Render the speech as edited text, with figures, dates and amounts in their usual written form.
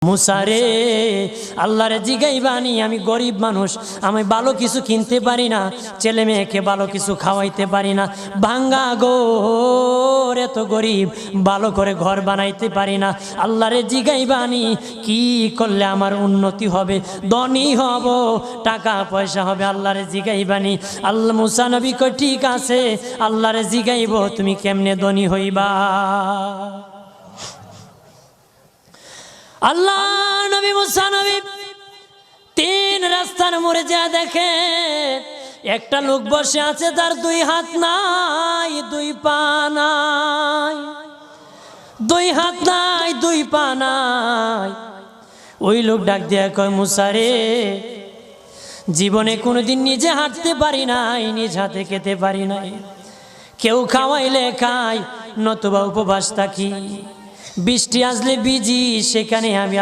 মুসারে আল্লাহরে জিগাইবানি, আমি গরিব মানুষ, আমি ভালো কিছু কিনতে পারি না, ছেলে মেয়েকে ভালো কিছু খাওয়াইতে পারি না, ভাঙ্গা ঘর, এত গরিব, ভালো করে ঘর বানাইতে পারি না। আল্লাহরে জিগাইবানি কি করলে আমার উন্নতি হবে, ধনী হব, টাকা পয়সা হবে। আল্লাহরে জিগাইবানি। আল্লাহ মুসা নবী কই ঠিক আছে, আল্লাহরে জিগাইব তুমি কেমনে ধনী হইবা। আল্লাহ নবী মুসা নবী তিন রাস্তার মোড়ে যা দেখে একটা লোক বসে আছে, তার দুই হাত নাই, দুই পা নাই, দুই হাত নাই, দুই পা নাই। ওই লোক ডাক দিয়া কয়, মুসা রে, জীবনে কোনোদিন নিজে হাঁটতে পারি নাই, নিজ হাতে খেতে পারি নাই, কেউ খাওয়াইলে খাই, নতুবা উপবাস থাকি, বৃষ্টি আসলে ভিজি, সেখানে আমি